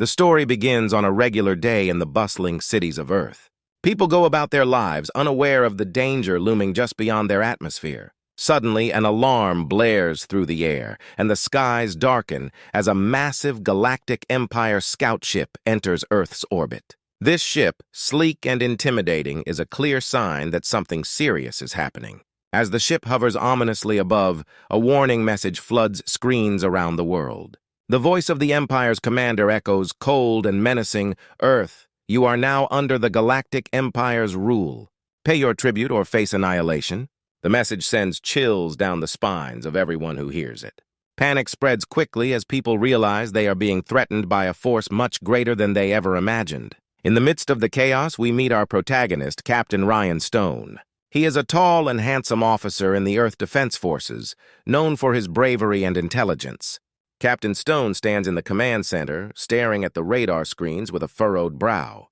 The story begins on a regular day in the bustling cities of Earth. People go about their lives unaware of the danger looming just beyond their atmosphere. Suddenly, an alarm blares through the air, and the skies darken as a massive Galactic Empire scout ship enters Earth's orbit. This ship, sleek and intimidating, is a clear sign that something serious is happening. As the ship hovers ominously above, a warning message floods screens around the world. The voice of the Empire's commander echoes cold and menacing, "Earth, you are now under the Galactic Empire's rule. Pay your tribute or face annihilation." The message sends chills down the spines of everyone who hears it. Panic spreads quickly as people realize they are being threatened by a force much greater than they ever imagined. In the midst of the chaos, we meet our protagonist, Captain Ryan Stone. He is a tall and handsome officer in the Earth Defense Forces, known for his bravery and intelligence. Captain Stone stands in the command center, staring at the radar screens with a furrowed brow.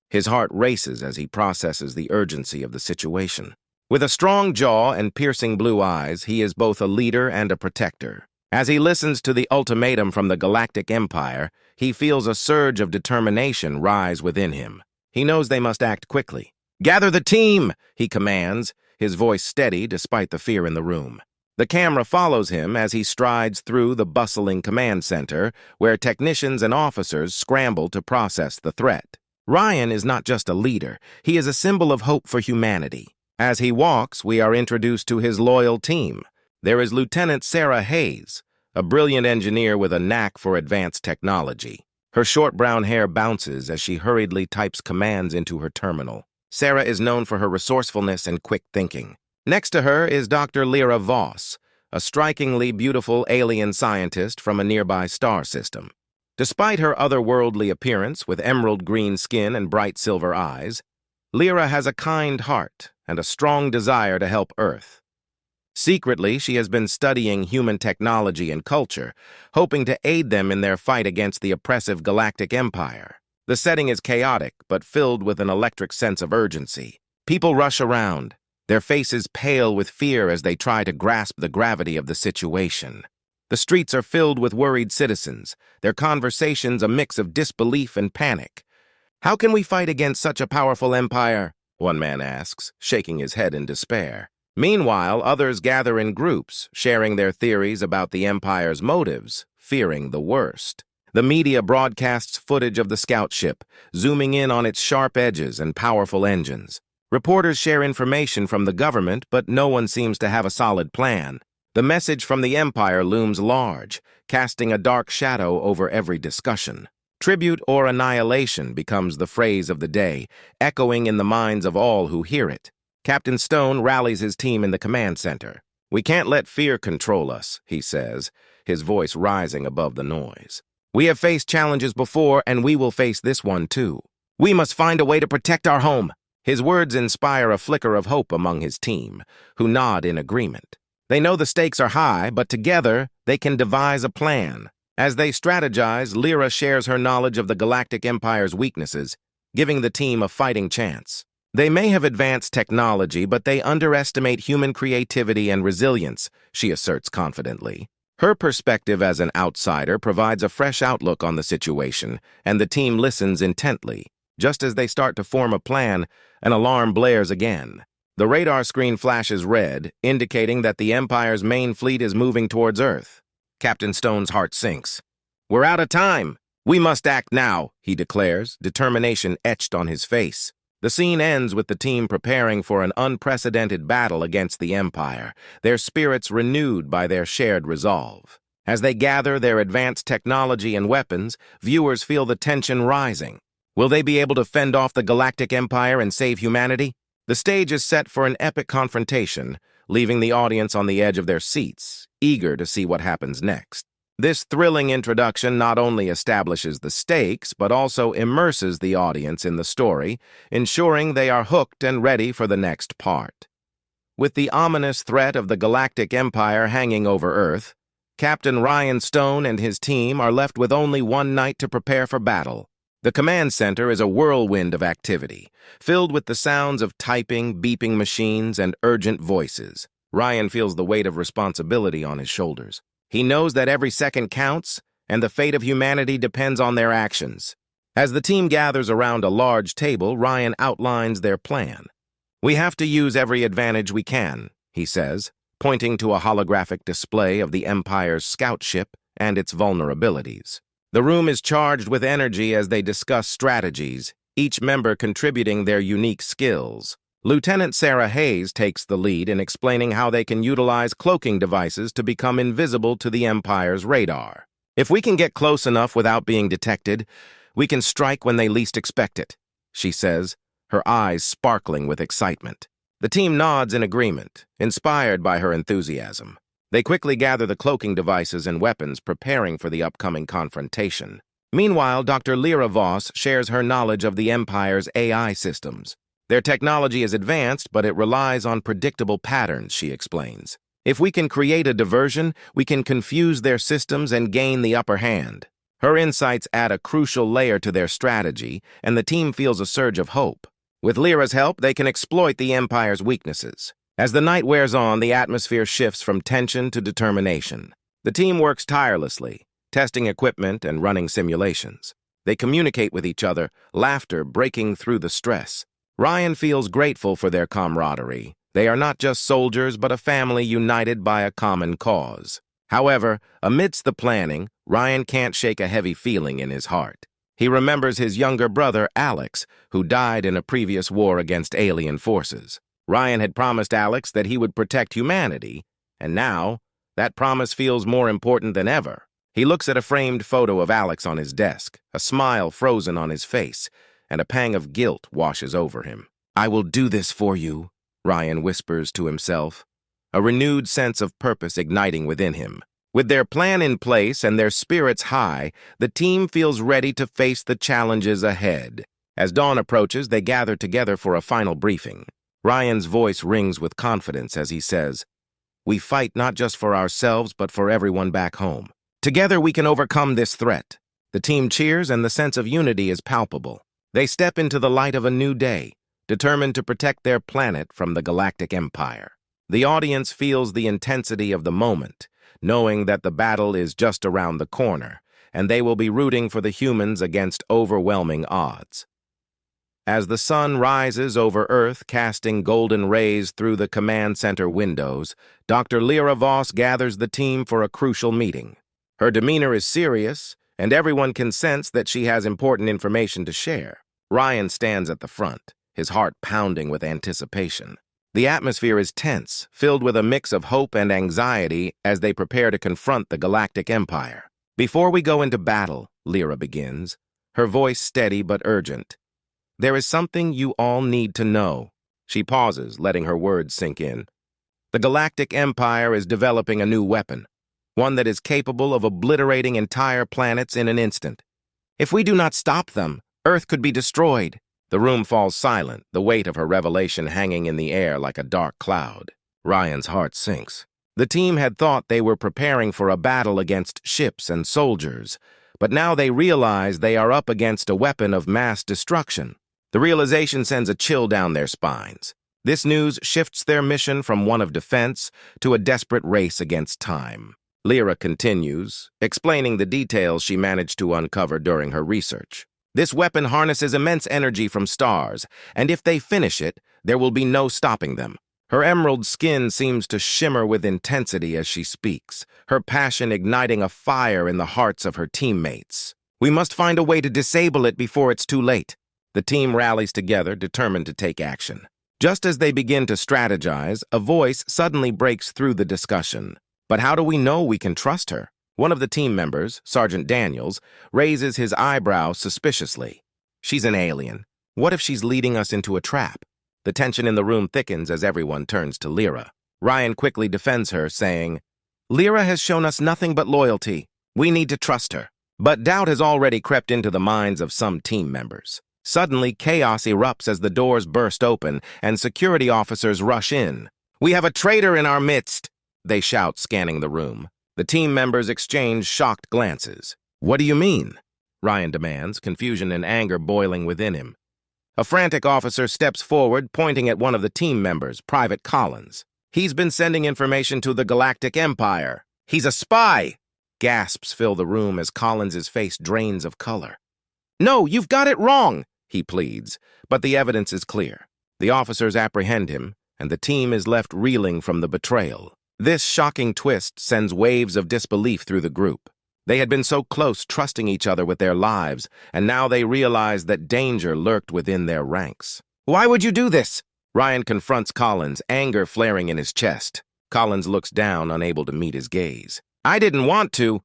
His heart races as he processes the urgency of the situation. With a strong jaw and piercing blue eyes, he is both a leader and a protector. As he listens to the ultimatum from the Galactic Empire, he feels a surge of determination rise within him. He knows they must act quickly. "Gather the team," he commands, his voice steady despite the fear in the room. The camera follows him as he strides through the bustling command center, where technicians and officers scramble to process the threat. Ryan is not just a leader, he is a symbol of hope for humanity. As he walks, we are introduced to his loyal team. There is Lieutenant Sarah Hayes, a brilliant engineer with a knack for advanced technology. Her short brown hair bounces as she hurriedly types commands into her terminal. Sarah is known for her resourcefulness and quick thinking. Next to her is Dr. Lyra Voss, a strikingly beautiful alien scientist from a nearby star system. Despite her otherworldly appearance with emerald green skin and bright silver eyes, Lyra has a kind heart and a strong desire to help Earth. Secretly, she has been studying human technology and culture, hoping to aid them in their fight against the oppressive Galactic Empire. The setting is chaotic, but filled with an electric sense of urgency. People rush around, their faces pale with fear as they try to grasp the gravity of the situation. The streets are filled with worried citizens, their conversations a mix of disbelief and panic. "How can we fight against such a powerful empire?" one man asks, shaking his head in despair. Meanwhile, others gather in groups, sharing their theories about the Empire's motives, fearing the worst. The media broadcasts footage of the scout ship, zooming in on its sharp edges and powerful engines. Reporters share information from the government, but no one seems to have a solid plan. The message from the Empire looms large, casting a dark shadow over every discussion. Tribute or annihilation becomes the phrase of the day, echoing in the minds of all who hear it. Captain Stone rallies his team in the command center. "We can't let fear control us," he says, his voice rising above the noise. "We have faced challenges before, and we will face this one too. We must find a way to protect our home." His words inspire a flicker of hope among his team, who nod in agreement. They know the stakes are high, but together they can devise a plan. As they strategize, Lyra shares her knowledge of the Galactic Empire's weaknesses, giving the team a fighting chance. They may have advanced technology, but they underestimate human creativity and resilience, she asserts confidently. Her perspective as an outsider provides a fresh outlook on the situation, and the team listens intently. Just as they start to form a plan, an alarm blares again. The radar screen flashes red, indicating that the Empire's main fleet is moving towards Earth. Captain Stone's heart sinks. "We're out of time. We must act now," he declares, determination etched on his face. The scene ends with the team preparing for an unprecedented battle against the Empire, their spirits renewed by their shared resolve. As they gather their advanced technology and weapons, viewers feel the tension rising. Will they be able to fend off the Galactic Empire and save humanity? The stage is set for an epic confrontation, leaving the audience on the edge of their seats, eager to see what happens next. This thrilling introduction not only establishes the stakes, but also immerses the audience in the story, ensuring they are hooked and ready for the next part. With the ominous threat of the Galactic Empire hanging over Earth, Captain Ryan Stone and his team are left with only one night to prepare for battle. The command center is a whirlwind of activity, filled with the sounds of typing, beeping machines, and urgent voices. Ryan feels the weight of responsibility on his shoulders. He knows that every second counts, and the fate of humanity depends on their actions. As the team gathers around a large table, Ryan outlines their plan. "We have to use every advantage we can," he says, pointing to a holographic display of the Empire's scout ship and its vulnerabilities. The room is charged with energy as they discuss strategies, each member contributing their unique skills. Lieutenant Sarah Hayes takes the lead in explaining how they can utilize cloaking devices to become invisible to the Empire's radar. "If we can get close enough without being detected, we can strike when they least expect it," she says, her eyes sparkling with excitement. The team nods in agreement, inspired by her enthusiasm. They quickly gather the cloaking devices and weapons, preparing for the upcoming confrontation. Meanwhile, Dr. Lyra Voss shares her knowledge of the Empire's AI systems. "Their technology is advanced, but it relies on predictable patterns," she explains. "If we can create a diversion, we can confuse their systems and gain the upper hand." Her insights add a crucial layer to their strategy, and the team feels a surge of hope. With Lyra's help, they can exploit the Empire's weaknesses. As the night wears on, the atmosphere shifts from tension to determination. The team works tirelessly, testing equipment and running simulations. They communicate with each other, laughter breaking through the stress. Ryan feels grateful for their camaraderie. They are not just soldiers, but a family united by a common cause. However, amidst the planning, Ryan can't shake a heavy feeling in his heart. He remembers his younger brother, Alex, who died in a previous war against alien forces. Ryan had promised Alex that he would protect humanity, and now that promise feels more important than ever. He looks at a framed photo of Alex on his desk, a smile frozen on his face, and a pang of guilt washes over him. "I will do this for you," Ryan whispers to himself, a renewed sense of purpose igniting within him. With their plan in place and their spirits high, the team feels ready to face the challenges ahead. As dawn approaches, they gather together for a final briefing. Ryan's voice rings with confidence as he says, "We fight not just for ourselves, but for everyone back home. Together we can overcome this threat." The team cheers and the sense of unity is palpable. They step into the light of a new day, determined to protect their planet from the Galactic Empire. The audience feels the intensity of the moment, knowing that the battle is just around the corner, and they will be rooting for the humans against overwhelming odds. As the sun rises over Earth, casting golden rays through the command center windows, Dr. Lyra Voss gathers the team for a crucial meeting. Her demeanor is serious, and everyone can sense that she has important information to share. Ryan stands at the front, his heart pounding with anticipation. The atmosphere is tense, filled with a mix of hope and anxiety as they prepare to confront the Galactic Empire. "Before we go into battle," Lyra begins, her voice steady but urgent, "there is something you all need to know." She pauses, letting her words sink in. "The Galactic Empire is developing a new weapon, one that is capable of obliterating entire planets in an instant. If we do not stop them, Earth could be destroyed." The room falls silent, the weight of her revelation hanging in the air like a dark cloud. Ryan's heart sinks. The team had thought they were preparing for a battle against ships and soldiers, but now they realize they are up against a weapon of mass destruction. The realization sends a chill down their spines. This news shifts their mission from one of defense to a desperate race against time. Lyra continues, explaining the details she managed to uncover during her research. "This weapon harnesses immense energy from stars, and if they finish it, there will be no stopping them." Her emerald skin seems to shimmer with intensity as she speaks, her passion igniting a fire in the hearts of her teammates. "We must find a way to disable it before it's too late." The team rallies together, determined to take action. Just as they begin to strategize, a voice suddenly breaks through the discussion. "But how do we know we can trust her?" One of the team members, Sergeant Daniels, raises his eyebrows suspiciously. "She's an alien. What if she's leading us into a trap?" The tension in the room thickens as everyone turns to Lyra. Ryan quickly defends her, saying, "Lyra has shown us nothing but loyalty. We need to trust her." But doubt has already crept into the minds of some team members. Suddenly, chaos erupts as the doors burst open and security officers rush in. "We have a traitor in our midst," they shout, scanning the room. The team members exchange shocked glances. "What do you mean?" Ryan demands, confusion and anger boiling within him. A frantic officer steps forward, pointing at one of the team members, Private Collins. "He's been sending information to the Galactic Empire. He's a spy!" Gasps fill the room as Collins's face drains of color. "No, you've got it wrong," he pleads, but the evidence is clear. The officers apprehend him, and the team is left reeling from the betrayal. This shocking twist sends waves of disbelief through the group. They had been so close, trusting each other with their lives, and now they realize that danger lurked within their ranks. "Why would you do this?" Ryan confronts Collins, anger flaring in his chest. Collins looks down, unable to meet his gaze. "I didn't want to."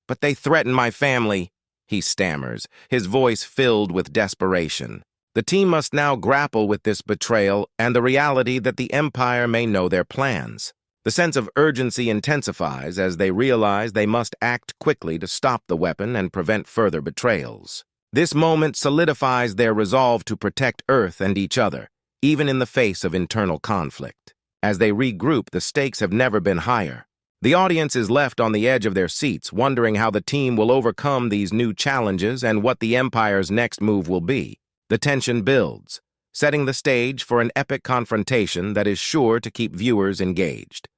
"But they threatened my family," he stammers, his voice filled with desperation. The team must now grapple with this betrayal and the reality that the Empire may know their plans. The sense of urgency intensifies as they realize they must act quickly to stop the weapon and prevent further betrayals. This moment solidifies their resolve to protect Earth and each other, even in the face of internal conflict. As they regroup, the stakes have never been higher. The audience is left on the edge of their seats, wondering how the team will overcome these new challenges and what the Empire's next move will be. The tension builds, setting the stage for an epic confrontation that is sure to keep viewers engaged.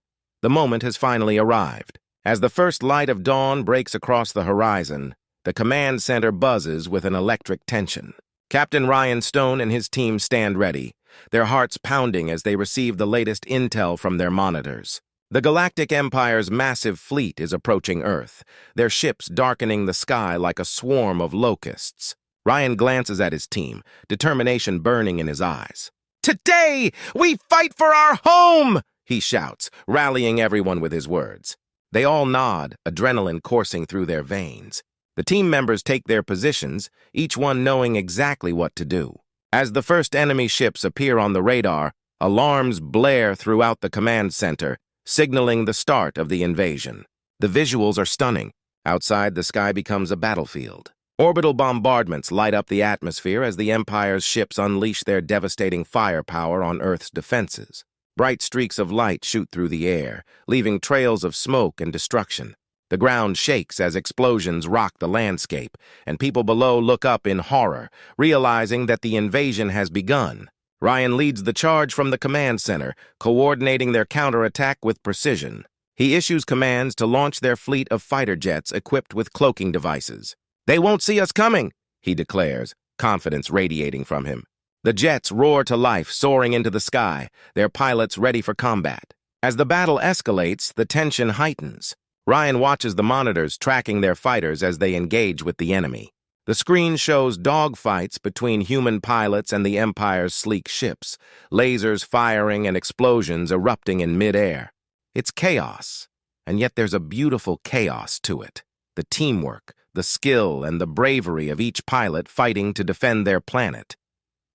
The moment has finally arrived. As the first light of dawn breaks across the horizon, the command center buzzes with an electric tension. Captain Ryan Stone and his team stand ready, their hearts pounding as they receive the latest intel from their monitors. The Galactic Empire's massive fleet is approaching Earth, their ships darkening the sky like a swarm of locusts. Ryan glances at his team, determination burning in his eyes. "Today, we fight for our home!" he shouts, rallying everyone with his words. They all nod, adrenaline coursing through their veins. The team members take their positions, each one knowing exactly what to do. As the first enemy ships appear on the radar, alarms blare throughout the command center, signaling the start of the invasion. The visuals are stunning. Outside, the sky becomes a battlefield. Orbital bombardments light up the atmosphere as the Empire's ships unleash their devastating firepower on Earth's defenses. Bright streaks of light shoot through the air, leaving trails of smoke and destruction. The ground shakes as explosions rock the landscape, and people below look up in horror, realizing that the invasion has begun. Ryan leads the charge from the command center, coordinating their counterattack with precision. He issues commands to launch their fleet of fighter jets equipped with cloaking devices. "They won't see us coming," he declares, confidence radiating from him. The jets roar to life, soaring into the sky, their pilots ready for combat. As the battle escalates, the tension heightens. Ryan watches the monitors tracking their fighters as they engage with the enemy. The screen shows dogfights between human pilots and the Empire's sleek ships, lasers firing and explosions erupting in midair. It's chaos, and yet there's a beautiful chaos to it. The teamwork, the skill, and the bravery of each pilot fighting to defend their planet.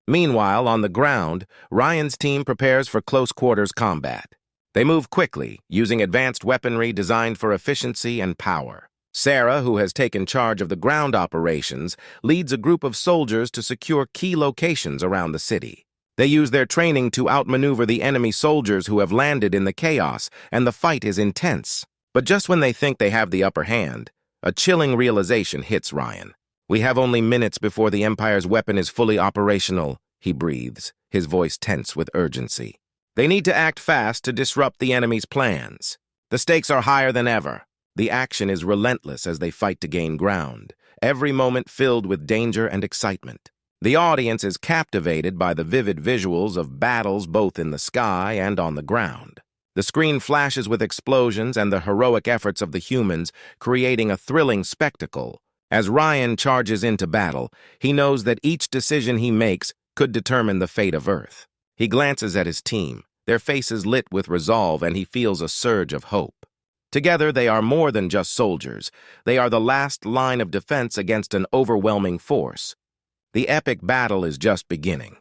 Meanwhile, on the ground, Ryan's team prepares for close-quarters combat. They move quickly, using advanced weaponry designed for efficiency and power. Sarah, who has taken charge of the ground operations, leads a group of soldiers to secure key locations around the city. They use their training to outmaneuver the enemy soldiers who have landed in the chaos, and the fight is intense. But just when they think they have the upper hand, a chilling realization hits Ryan. "We have only minutes before the Empire's weapon is fully operational," he breathes, his voice tense with urgency. They need to act fast to disrupt the enemy's plans. The stakes are higher than ever. The action is relentless as they fight to gain ground, every moment filled with danger and excitement. The audience is captivated by the vivid visuals of battles both in the sky and on the ground. The screen flashes with explosions and the heroic efforts of the humans, creating a thrilling spectacle. As Ryan charges into battle, he knows that each decision he makes could determine the fate of Earth. He glances at his team, their faces lit with resolve, and he feels a surge of hope. Together, they are more than just soldiers. They are the last line of defense against an overwhelming force. The epic battle is just beginning,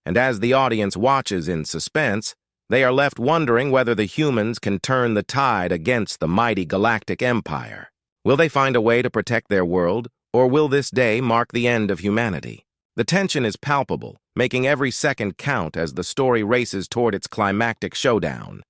and as the audience watches in suspense, they are left wondering whether the humans can turn the tide against the mighty Galactic Empire. Will they find a way to protect their world, or will this day mark the end of humanity? The tension is palpable, making every second count as the story races toward its climactic showdown.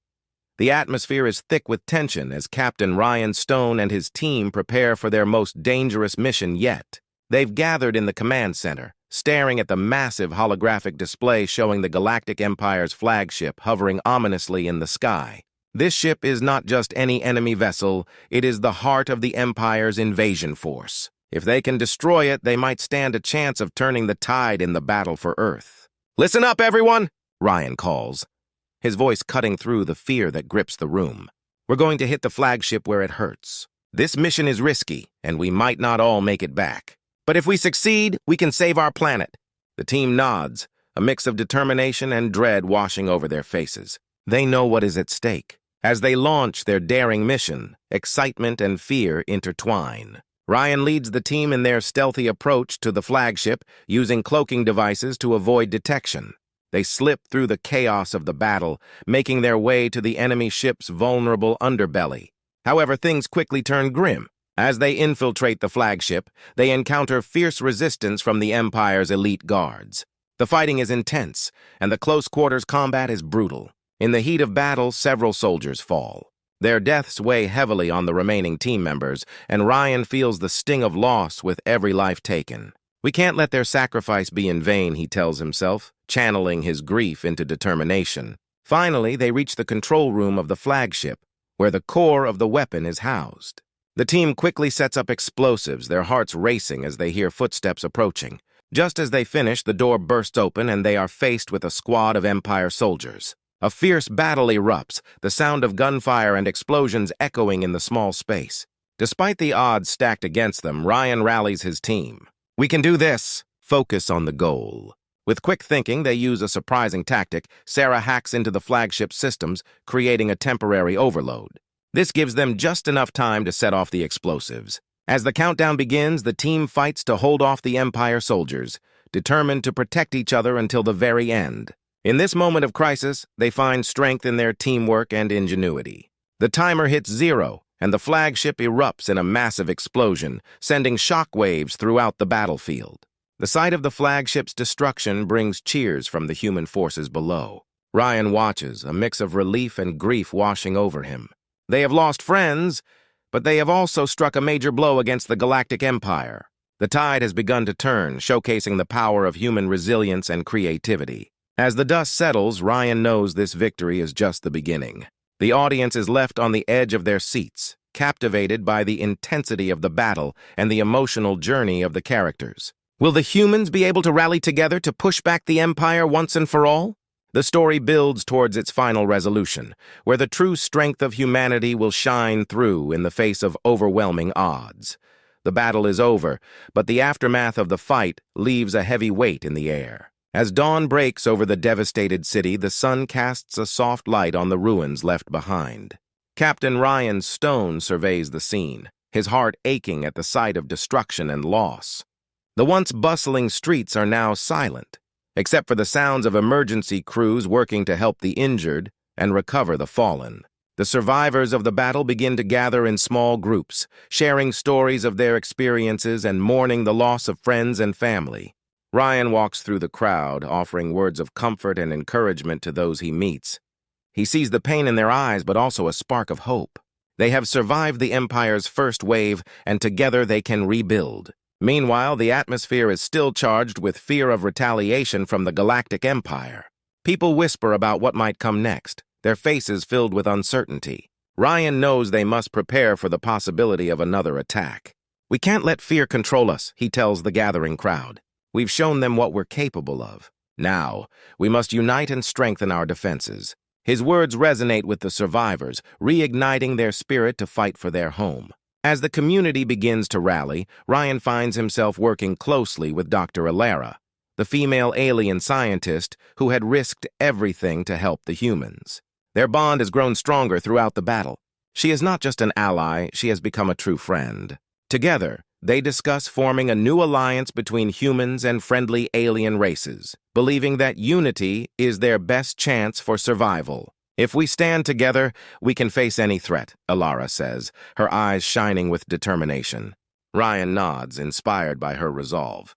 The atmosphere is thick with tension as Captain Ryan Stone and his team prepare for their most dangerous mission yet. They've gathered in the command center, staring at the massive holographic display showing the Galactic Empire's flagship hovering ominously in the sky. This ship is not just any enemy vessel, it is the heart of the Empire's invasion force. If they can destroy it, they might stand a chance of turning the tide in the battle for Earth. "Listen up, everyone!" Ryan calls, his voice cutting through the fear that grips the room. "We're going to hit the flagship where it hurts. This mission is risky, and we might not all make it back. But if we succeed, we can save our planet." The team nods, a mix of determination and dread washing over their faces. They know what is at stake. As they launch their daring mission, excitement and fear intertwine. Ryan leads the team in their stealthy approach to the flagship, using cloaking devices to avoid detection. They slip through the chaos of the battle, making their way to the enemy ship's vulnerable underbelly. However, things quickly turn grim. As they infiltrate the flagship, they encounter fierce resistance from the Empire's elite guards. The fighting is intense, and the close-quarters combat is brutal. In the heat of battle, several soldiers fall. Their deaths weigh heavily on the remaining team members, and Ryan feels the sting of loss with every life taken. "We can't let their sacrifice be in vain," he tells himself, channeling his grief into determination. Finally, they reach the control room of the flagship, where the core of the weapon is housed. The team quickly sets up explosives, their hearts racing as they hear footsteps approaching. Just as they finish, the door bursts open and they are faced with a squad of Empire soldiers. A fierce battle erupts, the sound of gunfire and explosions echoing in the small space. Despite the odds stacked against them, Ryan rallies his team. "We can do this. Focus on the goal." With quick thinking, they use a surprising tactic. Sarah hacks into the flagship systems, creating a temporary overload. This gives them just enough time to set off the explosives. As the countdown begins, the team fights to hold off the Empire soldiers, determined to protect each other until the very end. In this moment of crisis, they find strength in their teamwork and ingenuity. The timer hits 0, and the flagship erupts in a massive explosion, sending shockwaves throughout the battlefield. The sight of the flagship's destruction brings cheers from the human forces below. Ryan watches, a mix of relief and grief washing over him. They have lost friends, but they have also struck a major blow against the Galactic Empire. The tide has begun to turn, showcasing the power of human resilience and creativity. As the dust settles, Ryan knows this victory is just the beginning. The audience is left on the edge of their seats, captivated by the intensity of the battle and the emotional journey of the characters. Will the humans be able to rally together to push back the Empire once and for all? The story builds towards its final resolution, where the true strength of humanity will shine through in the face of overwhelming odds. The battle is over, but the aftermath of the fight leaves a heavy weight in the air. As dawn breaks over the devastated city, the sun casts a soft light on the ruins left behind. Captain Ryan Stone surveys the scene, his heart aching at the sight of destruction and loss. The once bustling streets are now silent, except for the sounds of emergency crews working to help the injured and recover the fallen. The survivors of the battle begin to gather in small groups, sharing stories of their experiences and mourning the loss of friends and family. Ryan walks through the crowd, offering words of comfort and encouragement to those he meets. He sees the pain in their eyes, but also a spark of hope. They have survived the Empire's first wave, and together they can rebuild. Meanwhile, the atmosphere is still charged with fear of retaliation from the Galactic Empire. People whisper about what might come next, their faces filled with uncertainty. Ryan knows they must prepare for the possibility of another attack. "We can't let fear control us," he tells the gathering crowd. "We've shown them what we're capable of. Now, we must unite and strengthen our defenses." His words resonate with the survivors, reigniting their spirit to fight for their home. As the community begins to rally, Ryan finds himself working closely with Dr. Alara, the female alien scientist who had risked everything to help the humans. Their bond has grown stronger throughout the battle. She is not just an ally, she has become a true friend. Together, they discuss forming a new alliance between humans and friendly alien races, believing that unity is their best chance for survival. "If we stand together, we can face any threat," Alara says, her eyes shining with determination. Ryan nods, inspired by her resolve.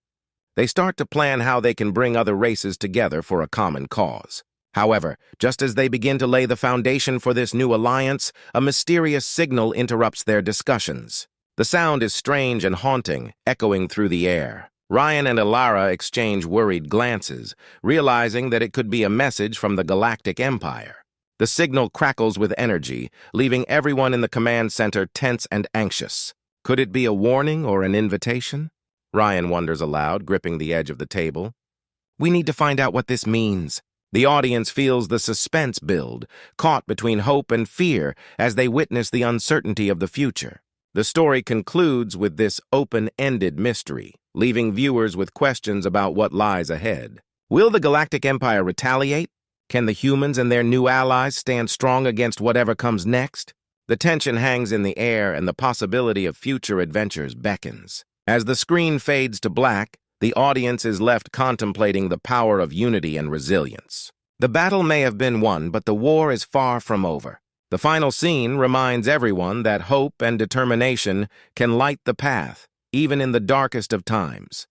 They start to plan how they can bring other races together for a common cause. However, just as they begin to lay the foundation for this new alliance, a mysterious signal interrupts their discussions. The sound is strange and haunting, echoing through the air. Ryan and Alara exchange worried glances, realizing that it could be a message from the Galactic Empire. The signal crackles with energy, leaving everyone in the command center tense and anxious. Could it be a warning or an invitation? Ryan wonders aloud, gripping the edge of the table. We need to find out what this means. The audience feels the suspense build, caught between hope and fear as they witness the uncertainty of the future. The story concludes with this open-ended mystery, leaving viewers with questions about what lies ahead. Will the Galactic Empire retaliate? Can the humans and their new allies stand strong against whatever comes next? The tension hangs in the air and the possibility of future adventures beckons. As the screen fades to black, the audience is left contemplating the power of unity and resilience. The battle may have been won, but the war is far from over. The final scene reminds everyone that hope and determination can light the path, even in the darkest of times.